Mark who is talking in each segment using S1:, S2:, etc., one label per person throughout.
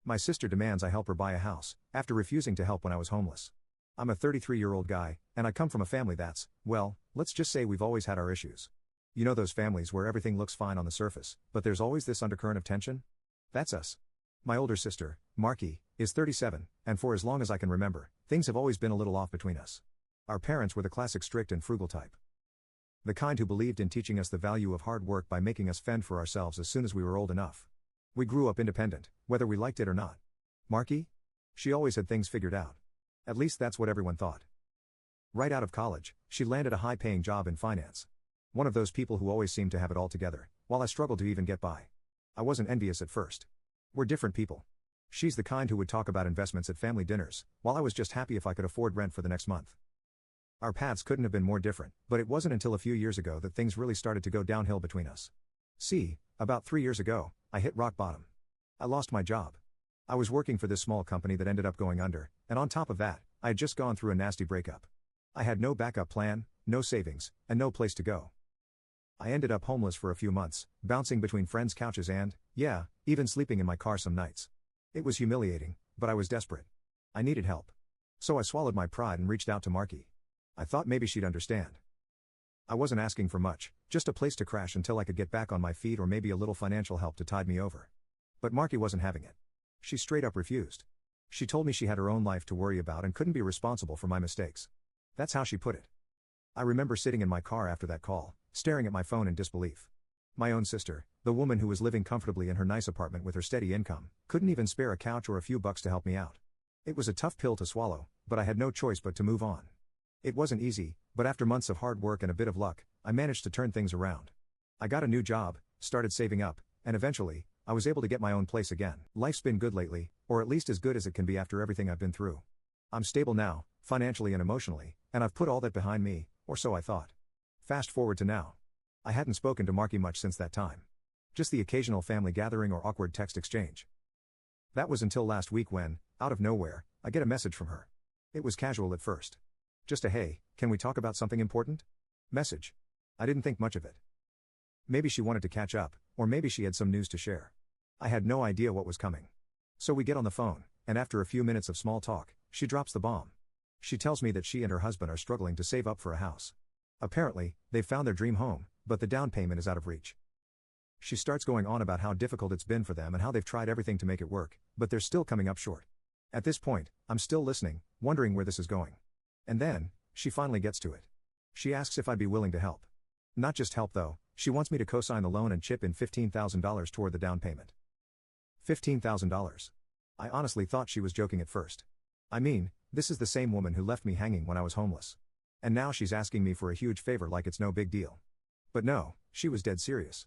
S1: My sister demands I help her buy a house, after refusing to help when I was homeless. I'm a 33-year-old guy, and I come from a family that's, well, let's just say we've always had our issues. You know those families where everything looks fine on the surface, but there's always this undercurrent of tension? That's us. My older sister, Marky, is 37, and for as long as I can remember, things have always been a little off between us. Our parents were the classic strict and frugal type. The kind who believed in teaching us the value of hard work by making us fend for ourselves as soon as we were old enough. We grew up independent, whether we liked it or not. Marky? She always had things figured out. At least that's what everyone thought. Right out of college, she landed a high-paying job in finance. One of those people who always seemed to have it all together, while I struggled to even get by. I wasn't envious at first. We're different people. She's the kind who would talk about investments at family dinners, while I was just happy if I could afford rent for the next month. Our paths couldn't have been more different, but it wasn't until a few years ago that things really started to go downhill between us. See, about 3 years ago, I hit rock bottom. I lost my job. I was working for this small company that ended up going under, and on top of that, I had just gone through a nasty breakup. I had no backup plan, no savings, and no place to go. I ended up homeless for a few months, bouncing between friends' couches and, yeah, even sleeping in my car some nights. It was humiliating, but I was desperate. I needed help. So I swallowed my pride and reached out to Marky. I thought maybe she'd understand. I wasn't asking for much, just a place to crash until I could get back on my feet or maybe a little financial help to tide me over. But Marky wasn't having it. She straight up refused. She told me she had her own life to worry about and couldn't be responsible for my mistakes. That's how she put it. I remember sitting in my car after that call, staring at my phone in disbelief. My own sister, the woman who was living comfortably in her nice apartment with her steady income, couldn't even spare a couch or a few bucks to help me out. It was a tough pill to swallow, but I had no choice but to move on. It wasn't easy, but after months of hard work and a bit of luck, I managed to turn things around. I got a new job, started saving up, and eventually, I was able to get my own place again. Life's been good lately, or at least as good as it can be after everything I've been through. I'm stable now, financially and emotionally, and I've put all that behind me, or so I thought. Fast forward to now. I hadn't spoken to Marky much since that time. Just the occasional family gathering or awkward text exchange. That was until last week when, out of nowhere, I get a message from her. It was casual at first. Just a "Hey, can we talk about something important?" message. I didn't think much of it. Maybe she wanted to catch up, or maybe she had some news to share. I had no idea what was coming. So we get on the phone, and after a few minutes of small talk, she drops the bomb. She tells me that she and her husband are struggling to save up for a house. Apparently, they've found their dream home, but the down payment is out of reach. She starts going on about how difficult it's been for them and how they've tried everything to make it work, but they're still coming up short. At this point, I'm still listening, wondering where this is going. And then, she finally gets to it. She asks if I'd be willing to help. Not just help though, she wants me to co-sign the loan and chip in $15,000 toward the down payment. $15,000. I honestly thought she was joking at first. I mean, this is the same woman who left me hanging when I was homeless. And now she's asking me for a huge favor like it's no big deal. But no, she was dead serious.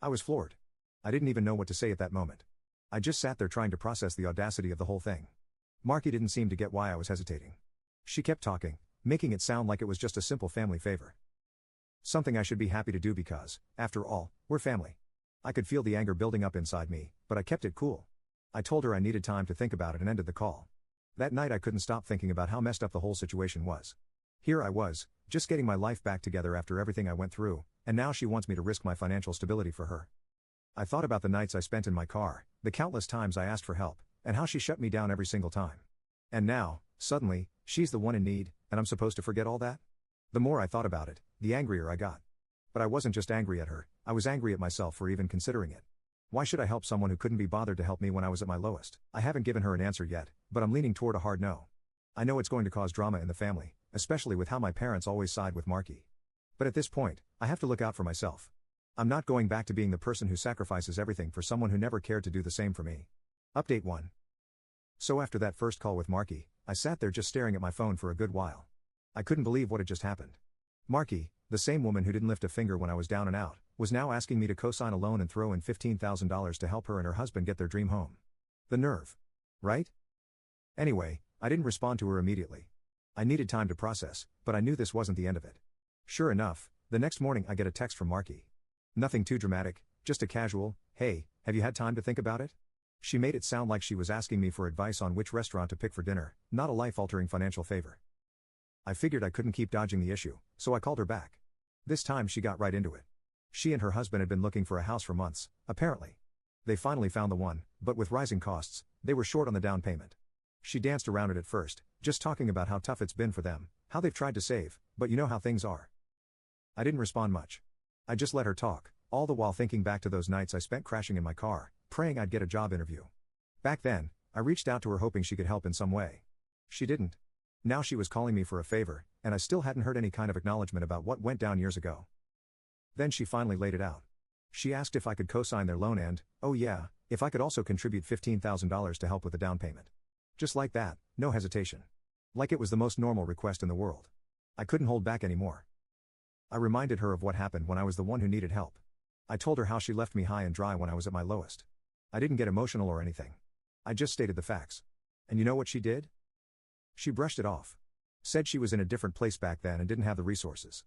S1: I was floored. I didn't even know what to say at that moment. I just sat there trying to process the audacity of the whole thing. Marky didn't seem to get why I was hesitating. She kept talking, making it sound like it was just a simple family favor. Something I should be happy to do because, after all, we're family. I could feel the anger building up inside me, but I kept it cool. I told her I needed time to think about it and ended the call. That night I couldn't stop thinking about how messed up the whole situation was. Here I was, just getting my life back together after everything I went through, and now she wants me to risk my financial stability for her. I thought about the nights I spent in my car, the countless times I asked for help, and how she shut me down every single time. And now, suddenly, she's the one in need, and I'm supposed to forget all that? The more I thought about it, the angrier I got. But I wasn't just angry at her, I was angry at myself for even considering it. Why should I help someone who couldn't be bothered to help me when I was at my lowest? I haven't given her an answer yet, but I'm leaning toward a hard no. I know it's going to cause drama in the family, especially with how my parents always side with Marky. But at this point, I have to look out for myself. I'm not going back to being the person who sacrifices everything for someone who never cared to do the same for me. Update 1. So after that first call with Marky, I sat there just staring at my phone for a good while. I couldn't believe what had just happened. Marky, the same woman who didn't lift a finger when I was down and out, was now asking me to co-sign a loan and throw in $15,000 to help her and her husband get their dream home. The nerve. Right? Anyway, I didn't respond to her immediately. I needed time to process, but I knew this wasn't the end of it. Sure enough, the next morning I get a text from Marky. Nothing too dramatic, just a casual, "Hey, have you had time to think about it?" She made it sound like she was asking me for advice on which restaurant to pick for dinner, not a life-altering financial favor. I figured I couldn't keep dodging the issue, so I called her back. This time she got right into it. She and her husband had been looking for a house for months, apparently. They finally found the one, but with rising costs, they were short on the down payment. She danced around it at first, just talking about how tough it's been for them, how they've tried to save, but you know how things are. I didn't respond much. I just let her talk, all the while thinking back to those nights I spent crashing in my car, praying I'd get a job interview. Back then, I reached out to her hoping she could help in some way. She didn't. Now she was calling me for a favor, and I still hadn't heard any kind of acknowledgement about what went down years ago. Then she finally laid it out. She asked if I could co-sign their loan and, oh yeah, if I could also contribute $15,000 to help with the down payment. Just like that, no hesitation. Like it was the most normal request in the world. I couldn't hold back anymore. I reminded her of what happened when I was the one who needed help. I told her how she left me high and dry when I was at my lowest. I didn't get emotional or anything. I just stated the facts. And you know what she did? She brushed it off. Said she was in a different place back then and didn't have the resources.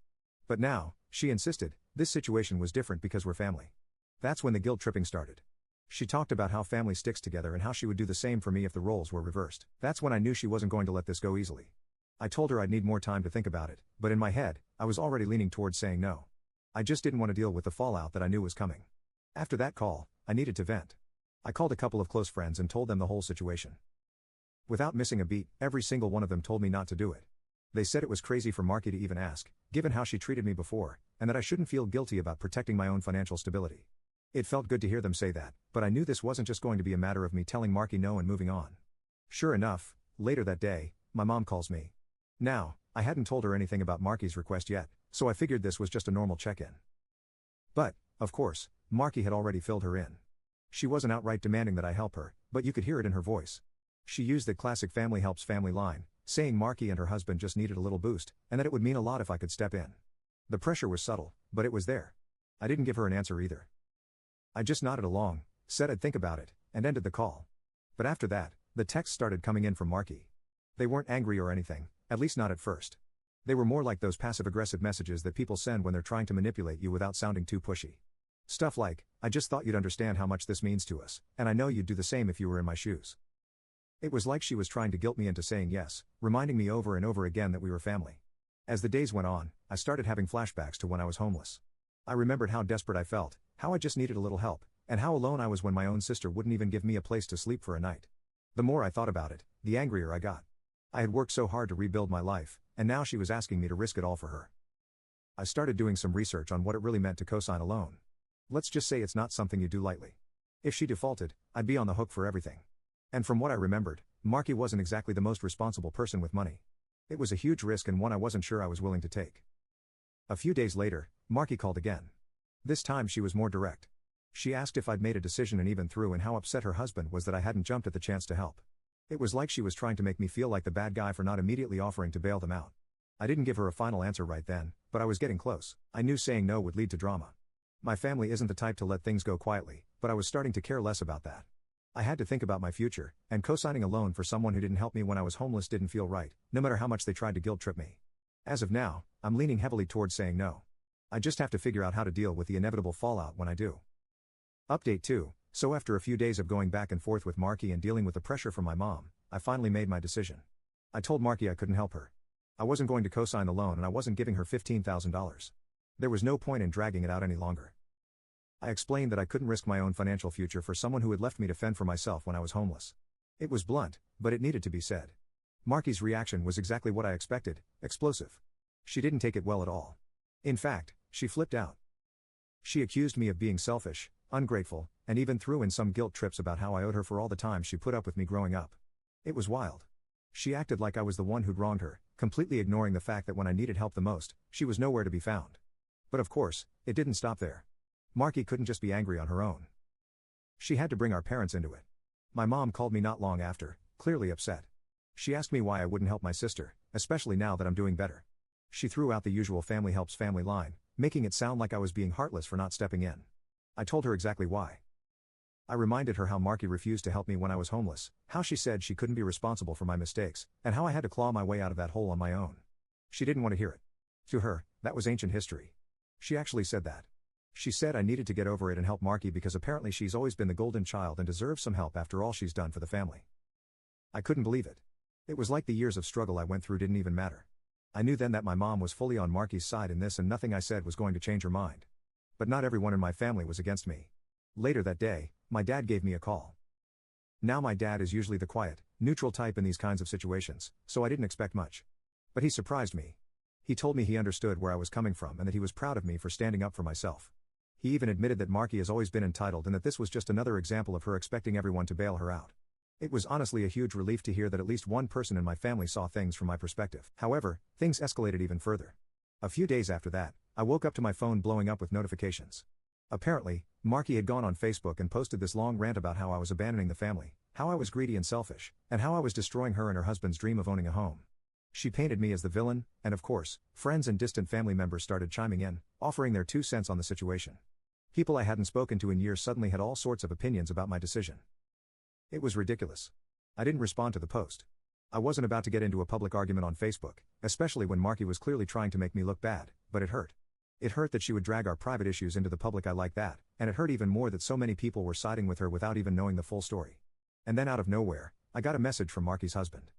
S1: But now, she insisted, this situation was different because we're family. That's when the guilt tripping started. She talked about how family sticks together and how she would do the same for me if the roles were reversed. That's when I knew she wasn't going to let this go easily. I told her I'd need more time to think about it, but in my head, I was already leaning towards saying no. I just didn't want to deal with the fallout that I knew was coming. After that call, I needed to vent. I called a couple of close friends and told them the whole situation. Without missing a beat, every single one of them told me not to do it. They said it was crazy for Marky to even ask, given how she treated me before, and that I shouldn't feel guilty about protecting my own financial stability. It felt good to hear them say that, but I knew this wasn't just going to be a matter of me telling Marky no and moving on. Sure enough, later that day, my mom calls me. Now, I hadn't told her anything about Marky's request yet, so I figured this was just a normal check-in. But, of course, Marky had already filled her in. She wasn't outright demanding that I help her, but you could hear it in her voice. She used the classic family helps family line, saying Marky and her husband just needed a little boost, and that it would mean a lot if I could step in. The pressure was subtle, but it was there. I didn't give her an answer either. I just nodded along, said I'd think about it, and ended the call. But after that, the texts started coming in from Marky. They weren't angry or anything, at least not at first. They were more like those passive-aggressive messages that people send when they're trying to manipulate you without sounding too pushy. Stuff like, I just thought you'd understand how much this means to us, and I know you'd do the same if you were in my shoes. It was like she was trying to guilt me into saying yes, reminding me over and over again that we were family. As the days went on, I started having flashbacks to when I was homeless. I remembered how desperate I felt, how I just needed a little help, and how alone I was when my own sister wouldn't even give me a place to sleep for a night. The more I thought about it, the angrier I got. I had worked so hard to rebuild my life, and now she was asking me to risk it all for her. I started doing some research on what it really meant to co-sign a loan. Let's just say it's not something you do lightly. If she defaulted, I'd be on the hook for everything. And from what I remembered, Marky wasn't exactly the most responsible person with money. It was a huge risk and one I wasn't sure I was willing to take. A few days later, Marky called again. This time she was more direct. She asked if I'd made a decision and even threw in how upset her husband was that I hadn't jumped at the chance to help. It was like she was trying to make me feel like the bad guy for not immediately offering to bail them out. I didn't give her a final answer right then, but I was getting close. I knew saying no would lead to drama. My family isn't the type to let things go quietly, but I was starting to care less about that. I had to think about my future, and co-signing a loan for someone who didn't help me when I was homeless didn't feel right, no matter how much they tried to guilt trip me. As of now, I'm leaning heavily towards saying no. I just have to figure out how to deal with the inevitable fallout when I do. Update 2. So after a few days of going back and forth with Marky and dealing with the pressure from my mom, I finally made my decision. I told Marky I couldn't help her. I wasn't going to co-sign the loan and I wasn't giving her $15,000. There was no point in dragging it out any longer. I explained that I couldn't risk my own financial future for someone who had left me to fend for myself when I was homeless. It was blunt, but it needed to be said. Marky's reaction was exactly what I expected, explosive. She didn't take it well at all. In fact, she flipped out. She accused me of being selfish, ungrateful, and even threw in some guilt trips about how I owed her for all the time she put up with me growing up. It was wild. She acted like I was the one who'd wronged her, completely ignoring the fact that when I needed help the most, she was nowhere to be found. But of course, it didn't stop there. Marky couldn't just be angry on her own. She had to bring our parents into it. My mom called me not long after, clearly upset. She asked me why I wouldn't help my sister, especially now that I'm doing better. She threw out the usual family helps family line, making it sound like I was being heartless for not stepping in. I told her exactly why. I reminded her how Marky refused to help me when I was homeless, how she said she couldn't be responsible for my mistakes, and how I had to claw my way out of that hole on my own. She didn't want to hear it. To her, that was ancient history. She actually said that. She said I needed to get over it and help Marky because apparently she's always been the golden child and deserves some help after all she's done for the family. I couldn't believe it. It was like the years of struggle I went through didn't even matter. I knew then that my mom was fully on Marky's side in this and nothing I said was going to change her mind. But not everyone in my family was against me. Later that day, my dad gave me a call. Now my dad is usually the quiet, neutral type in these kinds of situations, so I didn't expect much. But he surprised me. He told me he understood where I was coming from and that he was proud of me for standing up for myself. He even admitted that Marky has always been entitled and that this was just another example of her expecting everyone to bail her out. It was honestly a huge relief to hear that at least one person in my family saw things from my perspective. However, things escalated even further. A few days after that, I woke up to my phone blowing up with notifications. Apparently, Marky had gone on Facebook and posted this long rant about how I was abandoning the family, how I was greedy and selfish, and how I was destroying her and her husband's dream of owning a home. She painted me as the villain, and of course, friends and distant family members started chiming in, offering their 2 cents on the situation. People I hadn't spoken to in years suddenly had all sorts of opinions about my decision. It was ridiculous. I didn't respond to the post. I wasn't about to get into a public argument on Facebook, especially when Marky was clearly trying to make me look bad, but it hurt. It hurt that she would drag our private issues into the public eye like that, and it hurt even more that so many people were siding with her without even knowing the full story. And then out of nowhere, I got a message from Marky's husband.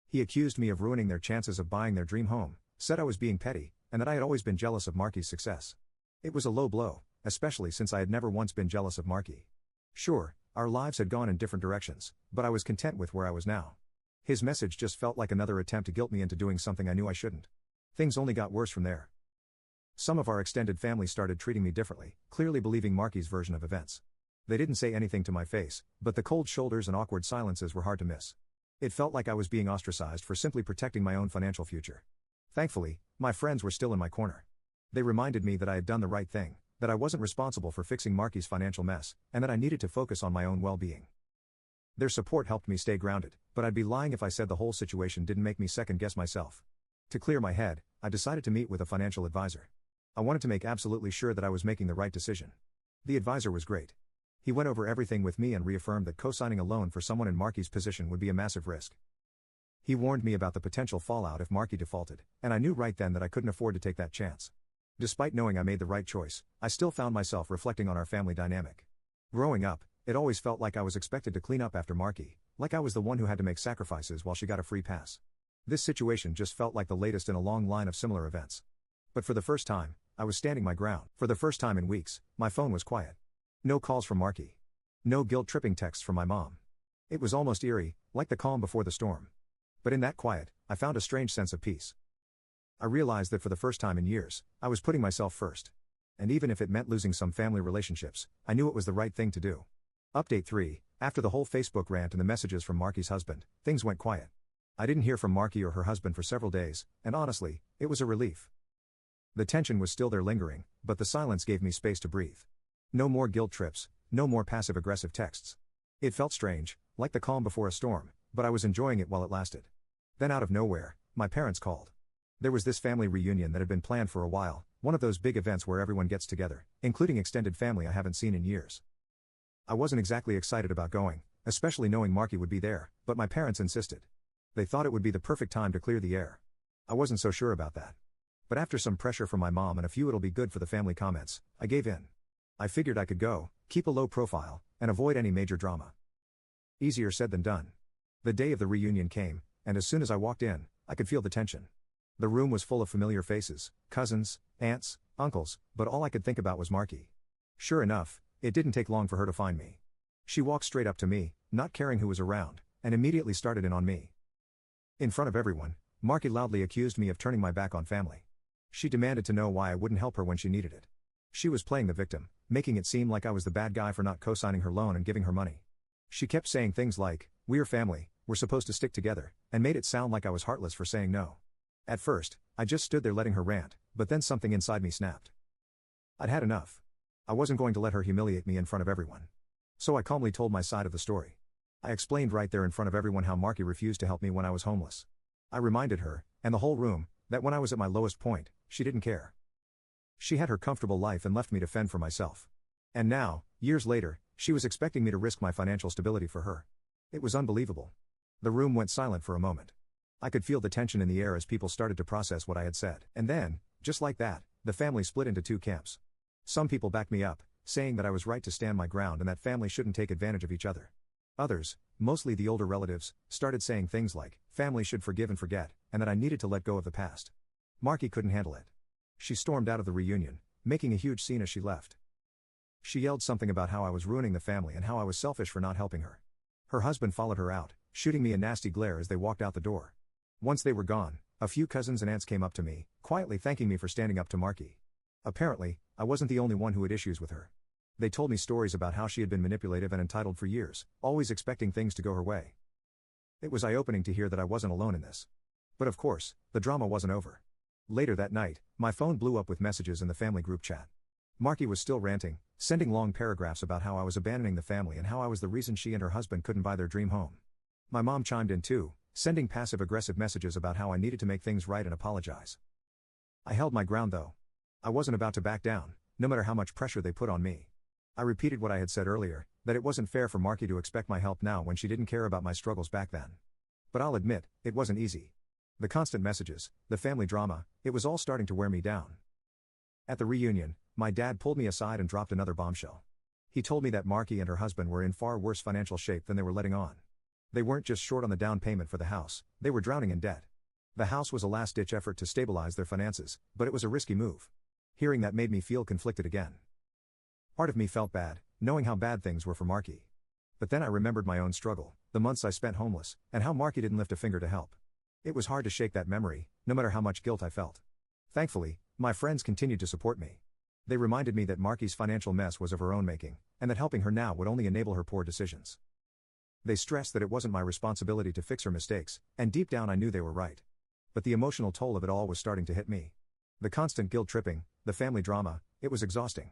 S1: He accused me of ruining their chances of buying their dream home, said I was being petty, and that I had always been jealous of Marky's success. It was a low blow, especially since I had never once been jealous of Marky. Sure, our lives had gone in different directions, but I was content with where I was now. His message just felt like another attempt to guilt me into doing something I knew I shouldn't. Things only got worse from there. Some of our extended family started treating me differently, clearly believing Marky's version of events. They didn't say anything to my face, but the cold shoulders and awkward silences were hard to miss. It felt like I was being ostracized for simply protecting my own financial future. Thankfully, my friends were still in my corner. They reminded me that I had done the right thing, that I wasn't responsible for fixing Marky's financial mess, and that I needed to focus on my own well-being. Their support helped me stay grounded, but I'd be lying if I said the whole situation didn't make me second-guess myself. To clear my head, I decided to meet with a financial advisor. I wanted to make absolutely sure that I was making the right decision. The advisor was great. He went over everything with me and reaffirmed that co-signing a loan for someone in Marky's position would be a massive risk. He warned me about the potential fallout if Marky defaulted, and I knew right then that I couldn't afford to take that chance. Despite knowing I made the right choice, I still found myself reflecting on our family dynamic. Growing up, it always felt like I was expected to clean up after Marky, like I was the one who had to make sacrifices while she got a free pass. This situation just felt like the latest in a long line of similar events. But for the first time, I was standing my ground. For the first time in weeks, my phone was quiet. No calls from Marky. No guilt-tripping texts from my mom. It was almost eerie, like the calm before the storm. But in that quiet, I found a strange sense of peace. I realized that for the first time in years, I was putting myself first. And even if it meant losing some family relationships, I knew it was the right thing to do. Update 3, after the whole Facebook rant and the messages from Marky's husband, things went quiet. I didn't hear from Marky or her husband for several days, and honestly, it was a relief. The tension was still there lingering, but the silence gave me space to breathe. No more guilt trips, no more passive-aggressive texts. It felt strange, like the calm before a storm, but I was enjoying it while it lasted. Then out of nowhere, my parents called. There was this family reunion that had been planned for a while, one of those big events where everyone gets together, including extended family I haven't seen in years. I wasn't exactly excited about going, especially knowing Marky would be there, but my parents insisted. They thought it would be the perfect time to clear the air. I wasn't so sure about that. But after some pressure from my mom and a few "it'll be good for the family" comments, I gave in. I figured I could go, keep a low profile, and avoid any major drama. Easier said than done. The day of the reunion came, and as soon as I walked in, I could feel the tension. The room was full of familiar faces, cousins, aunts, uncles, but all I could think about was Marky. Sure enough, it didn't take long for her to find me. She walked straight up to me, not caring who was around, and immediately started in on me. In front of everyone, Marky loudly accused me of turning my back on family. She demanded to know why I wouldn't help her when she needed it. She was playing the victim, making it seem like I was the bad guy for not co-signing her loan and giving her money. She kept saying things like, "We're family, we're supposed to stick together," and made it sound like I was heartless for saying no. At first, I just stood there letting her rant, but then something inside me snapped. I'd had enough. I wasn't going to let her humiliate me in front of everyone. So I calmly told my side of the story. I explained right there in front of everyone how Marky refused to help me when I was homeless. I reminded her, and the whole room, that when I was at my lowest point, she didn't care. She had her comfortable life and left me to fend for myself. And now, years later, she was expecting me to risk my financial stability for her. It was unbelievable. The room went silent for a moment. I could feel the tension in the air as people started to process what I had said. And then, just like that, the family split into 2 camps. Some people backed me up, saying that I was right to stand my ground and that family shouldn't take advantage of each other. Others, mostly the older relatives, started saying things like, family should forgive and forget, and that I needed to let go of the past. Marky couldn't handle it. She stormed out of the reunion, making a huge scene as she left. She yelled something about how I was ruining the family and how I was selfish for not helping her. Her husband followed her out, shooting me a nasty glare as they walked out the door. Once they were gone, a few cousins and aunts came up to me, quietly thanking me for standing up to Marky. Apparently, I wasn't the only one who had issues with her. They told me stories about how she had been manipulative and entitled for years, always expecting things to go her way. It was eye-opening to hear that I wasn't alone in this. But of course, the drama wasn't over. Later that night, my phone blew up with messages in the family group chat. Marky was still ranting, sending long paragraphs about how I was abandoning the family and how I was the reason she and her husband couldn't buy their dream home. My mom chimed in too, sending passive-aggressive messages about how I needed to make things right and apologize. I held my ground though. I wasn't about to back down, no matter how much pressure they put on me. I repeated what I had said earlier, that it wasn't fair for Marky to expect my help now when she didn't care about my struggles back then. But I'll admit, it wasn't easy. The constant messages, the family drama, it was all starting to wear me down. At the reunion, my dad pulled me aside and dropped another bombshell. He told me that Marky and her husband were in far worse financial shape than they were letting on. They weren't just short on the down payment for the house, they were drowning in debt. The house was a last-ditch effort to stabilize their finances, but it was a risky move. Hearing that made me feel conflicted again. Part of me felt bad, knowing how bad things were for Marky. But then I remembered my own struggle, the months I spent homeless, and how Marky didn't lift a finger to help. It was hard to shake that memory, no matter how much guilt I felt. Thankfully, my friends continued to support me. They reminded me that Marky's financial mess was of her own making, and that helping her now would only enable her poor decisions. They stressed that it wasn't my responsibility to fix her mistakes, and deep down I knew they were right. But the emotional toll of it all was starting to hit me. The constant guilt-tripping, the family drama, it was exhausting.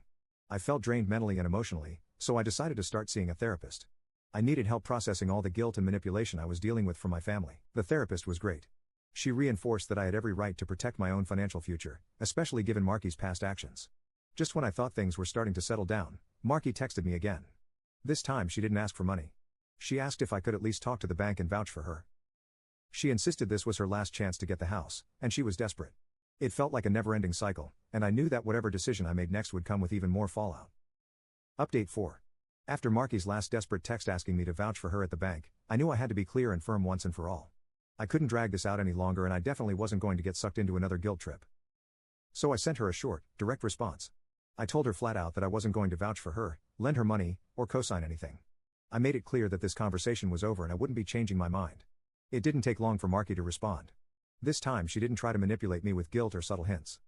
S1: I felt drained mentally and emotionally, so I decided to start seeing a therapist. I needed help processing all the guilt and manipulation I was dealing with from my family. The therapist was great. She reinforced that I had every right to protect my own financial future, especially given Marky's past actions. Just when I thought things were starting to settle down, Marky texted me again. This time she didn't ask for money. She asked if I could at least talk to the bank and vouch for her. She insisted this was her last chance to get the house, and she was desperate. It felt like a never-ending cycle, and I knew that whatever decision I made next would come with even more fallout. Update 4. After Marky's last desperate text asking me to vouch for her at the bank, I knew I had to be clear and firm once and for all. I couldn't drag this out any longer and I definitely wasn't going to get sucked into another guilt trip. So I sent her a short, direct response. I told her flat out that I wasn't going to vouch for her, lend her money, or co-sign anything. I made it clear that this conversation was over and I wouldn't be changing my mind. It didn't take long for Marky to respond. This time she didn't try to manipulate me with guilt or subtle hints.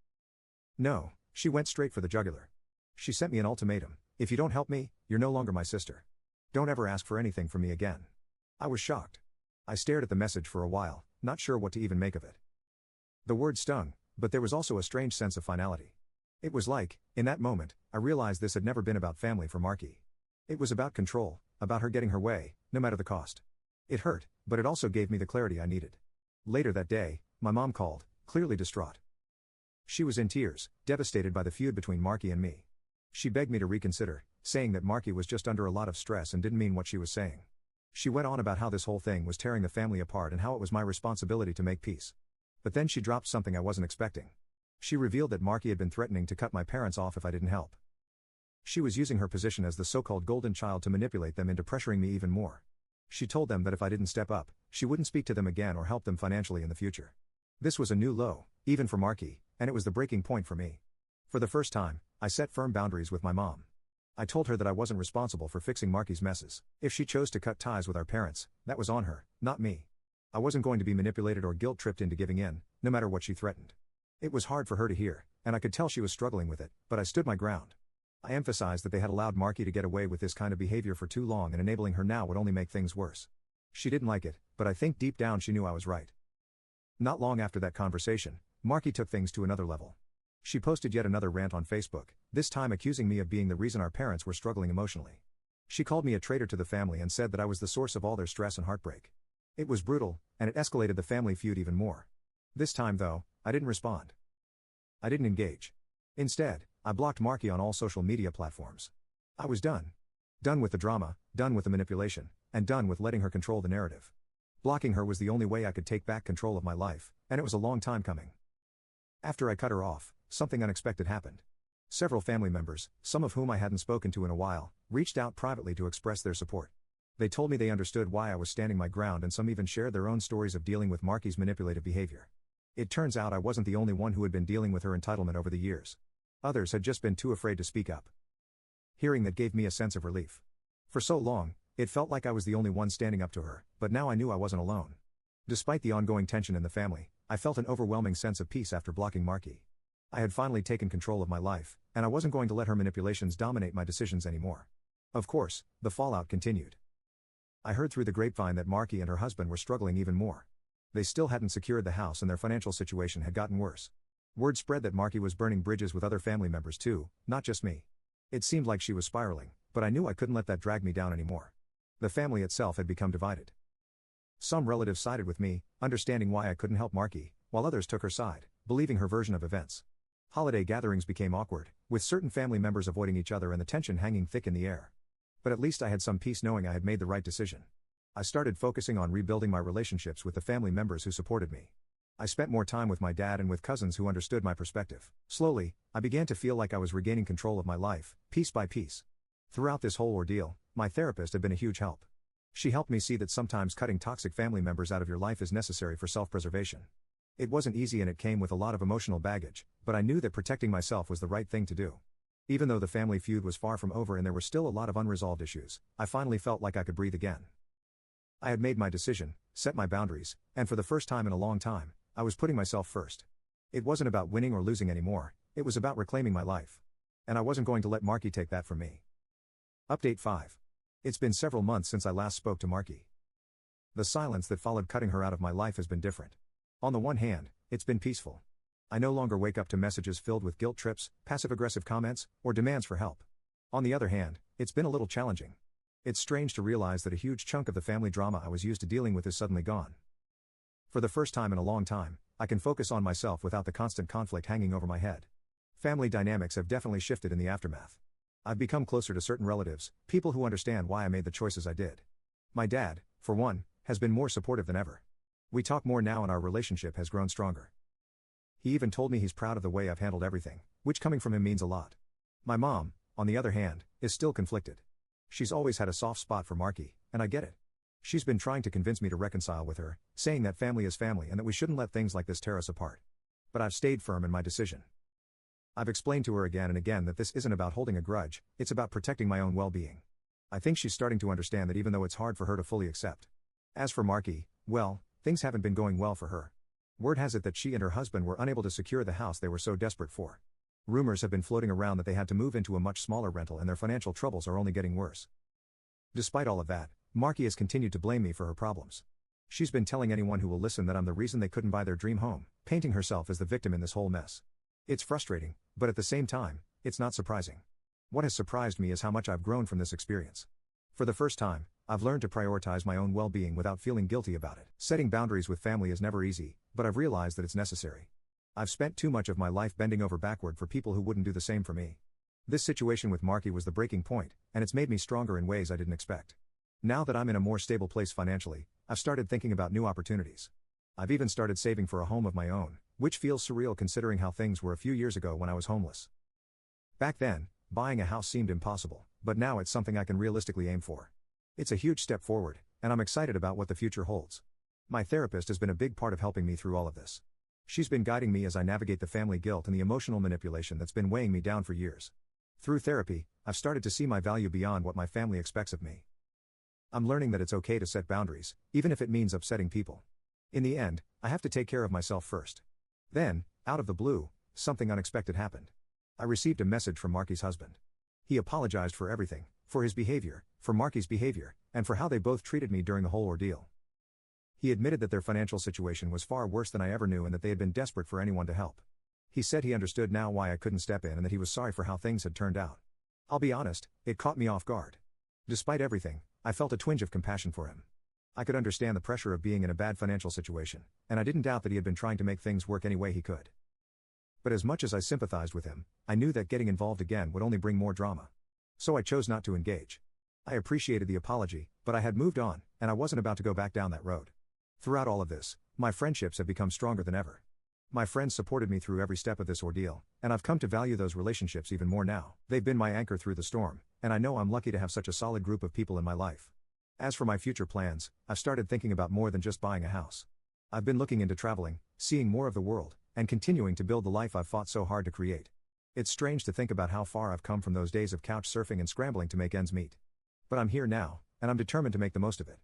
S1: No, she went straight for the jugular. She sent me an ultimatum: if you don't help me, you're no longer my sister. Don't ever ask for anything from me again. I was shocked. I stared at the message for a while, not sure what to even make of it. The word stung, but there was also a strange sense of finality. It was like, in that moment, I realized this had never been about family for Marky. It was about control, about her getting her way, no matter the cost. It hurt, but it also gave me the clarity I needed. Later that day, my mom called, clearly distraught. She was in tears, devastated by the feud between Marky and me. She begged me to reconsider, saying that Marky was just under a lot of stress and didn't mean what she was saying. She went on about how this whole thing was tearing the family apart and how it was my responsibility to make peace. But then she dropped something I wasn't expecting. She revealed that Marky had been threatening to cut my parents off if I didn't help. She was using her position as the so-called golden child to manipulate them into pressuring me even more. She told them that if I didn't step up, she wouldn't speak to them again or help them financially in the future. This was a new low, even for Marky, and it was the breaking point for me. For the first time, I set firm boundaries with my mom. I told her that I wasn't responsible for fixing Marky's messes. If she chose to cut ties with our parents, that was on her, not me. I wasn't going to be manipulated or guilt-tripped into giving in, no matter what she threatened. It was hard for her to hear, and I could tell she was struggling with it, but I stood my ground. I emphasized that they had allowed Marky to get away with this kind of behavior for too long and enabling her now would only make things worse. She didn't like it, but I think deep down she knew I was right. Not long after that conversation, Marky took things to another level. She posted yet another rant on Facebook, this time accusing me of being the reason our parents were struggling emotionally. She called me a traitor to the family and said that I was the source of all their stress and heartbreak. It was brutal, and it escalated the family feud even more. This time though, I didn't respond. I didn't engage. Instead, I blocked Marky on all social media platforms. I was done. Done with the drama, done with the manipulation, and done with letting her control the narrative. Blocking her was the only way I could take back control of my life, and it was a long time coming. After I cut her off, something unexpected happened. Several family members, some of whom I hadn't spoken to in a while, reached out privately to express their support. They told me they understood why I was standing my ground and some even shared their own stories of dealing with Marky's manipulative behavior. It turns out I wasn't the only one who had been dealing with her entitlement over the years. Others had just been too afraid to speak up. Hearing that gave me a sense of relief. For so long, it felt like I was the only one standing up to her, but now I knew I wasn't alone. Despite the ongoing tension in the family, I felt an overwhelming sense of peace after blocking Marky. I had finally taken control of my life, and I wasn't going to let her manipulations dominate my decisions anymore. Of course, the fallout continued. I heard through the grapevine that Marky and her husband were struggling even more. They still hadn't secured the house and their financial situation had gotten worse. Word spread that Marky was burning bridges with other family members too, not just me. It seemed like she was spiraling, but I knew I couldn't let that drag me down anymore. The family itself had become divided. Some relatives sided with me, understanding why I couldn't help Marky, while others took her side, believing her version of events. Holiday gatherings became awkward, with certain family members avoiding each other and the tension hanging thick in the air. But at least I had some peace knowing I had made the right decision. I started focusing on rebuilding my relationships with the family members who supported me. I spent more time with my dad and with cousins who understood my perspective. Slowly, I began to feel like I was regaining control of my life, piece by piece. Throughout this whole ordeal, my therapist had been a huge help. She helped me see that sometimes cutting toxic family members out of your life is necessary for self-preservation. It wasn't easy and it came with a lot of emotional baggage, but I knew that protecting myself was the right thing to do. Even though the family feud was far from over and there were still a lot of unresolved issues, I finally felt like I could breathe again. I had made my decision, set my boundaries, and for the first time in a long time, I was putting myself first. It wasn't about winning or losing anymore, it was about reclaiming my life. And I wasn't going to let Marky take that from me. Update 5. It's been several months since I last spoke to Marky. The silence that followed cutting her out of my life has been different. On the one hand, it's been peaceful. I no longer wake up to messages filled with guilt trips, passive-aggressive comments, or demands for help. On the other hand, it's been a little challenging. It's strange to realize that a huge chunk of the family drama I was used to dealing with is suddenly gone. For the first time in a long time, I can focus on myself without the constant conflict hanging over my head. Family dynamics have definitely shifted in the aftermath. I've become closer to certain relatives, people who understand why I made the choices I did. My dad, for one, has been more supportive than ever. We talk more now and our relationship has grown stronger. He even told me he's proud of the way I've handled everything, which coming from him means a lot. My mom, on the other hand, is still conflicted. She's always had a soft spot for Marky, and I get it. She's been trying to convince me to reconcile with her, saying that family is family and that we shouldn't let things like this tear us apart. But I've stayed firm in my decision. I've explained to her again and again that this isn't about holding a grudge, it's about protecting my own well-being. I think she's starting to understand that even though it's hard for her to fully accept. As for Marky, well, things haven't been going well for her. Word has it that she and her husband were unable to secure the house they were so desperate for. Rumors have been floating around that they had to move into a much smaller rental and their financial troubles are only getting worse. Despite all of that, Marky has continued to blame me for her problems. She's been telling anyone who will listen that I'm the reason they couldn't buy their dream home, painting herself as the victim in this whole mess. It's frustrating, but at the same time, it's not surprising. What has surprised me is how much I've grown from this experience. For the first time, I've learned to prioritize my own well-being without feeling guilty about it. Setting boundaries with family is never easy, but I've realized that it's necessary. I've spent too much of my life bending over backward for people who wouldn't do the same for me. This situation with Marky was the breaking point, and it's made me stronger in ways I didn't expect. Now that I'm in a more stable place financially, I've started thinking about new opportunities. I've even started saving for a home of my own, which feels surreal considering how things were a few years ago when I was homeless. Back then, buying a house seemed impossible, but now it's something I can realistically aim for. It's a huge step forward, and I'm excited about what the future holds. My therapist has been a big part of helping me through all of this. She's been guiding me as I navigate the family guilt and the emotional manipulation that's been weighing me down for years. Through therapy, I've started to see my value beyond what my family expects of me. I'm learning that it's okay to set boundaries, even if it means upsetting people. In the end, I have to take care of myself first. Then, out of the blue, something unexpected happened. I received a message from Marky's husband. He apologized for everything, for his behavior, for Marky's behavior, and for how they both treated me during the whole ordeal. He admitted that their financial situation was far worse than I ever knew and that they had been desperate for anyone to help. He said he understood now why I couldn't step in and that he was sorry for how things had turned out. I'll be honest, it caught me off guard. Despite everything, I felt a twinge of compassion for him. I could understand the pressure of being in a bad financial situation, and I didn't doubt that he had been trying to make things work any way he could. But as much as I sympathized with him, I knew that getting involved again would only bring more drama. So I chose not to engage. I appreciated the apology, but I had moved on, and I wasn't about to go back down that road. Throughout all of this, my friendships have become stronger than ever. My friends supported me through every step of this ordeal, and I've come to value those relationships even more now. They've been my anchor through the storm, and I know I'm lucky to have such a solid group of people in my life. As for my future plans, I've started thinking about more than just buying a house. I've been looking into traveling, seeing more of the world, and continuing to build the life I've fought so hard to create. It's strange to think about how far I've come from those days of couch surfing and scrambling to make ends meet. But I'm here now, and I'm determined to make the most of it.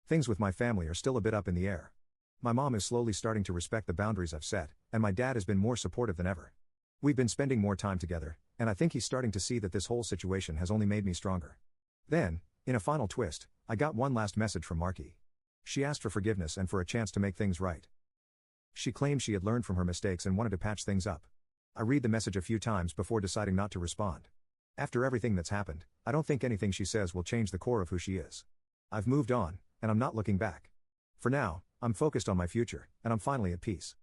S1: Things with my family are still a bit up in the air. My mom is slowly starting to respect the boundaries I've set, and my dad has been more supportive than ever. We've been spending more time together, and I think he's starting to see that this whole situation has only made me stronger. Then, in a final twist, I got one last message from Marky. She asked for forgiveness and for a chance to make things right. She claimed she had learned from her mistakes and wanted to patch things up. I read the message a few times before deciding not to respond. After everything that's happened, I don't think anything she says will change the core of who she is. I've moved on, and I'm not looking back. For now, I'm focused on my future, and I'm finally at peace.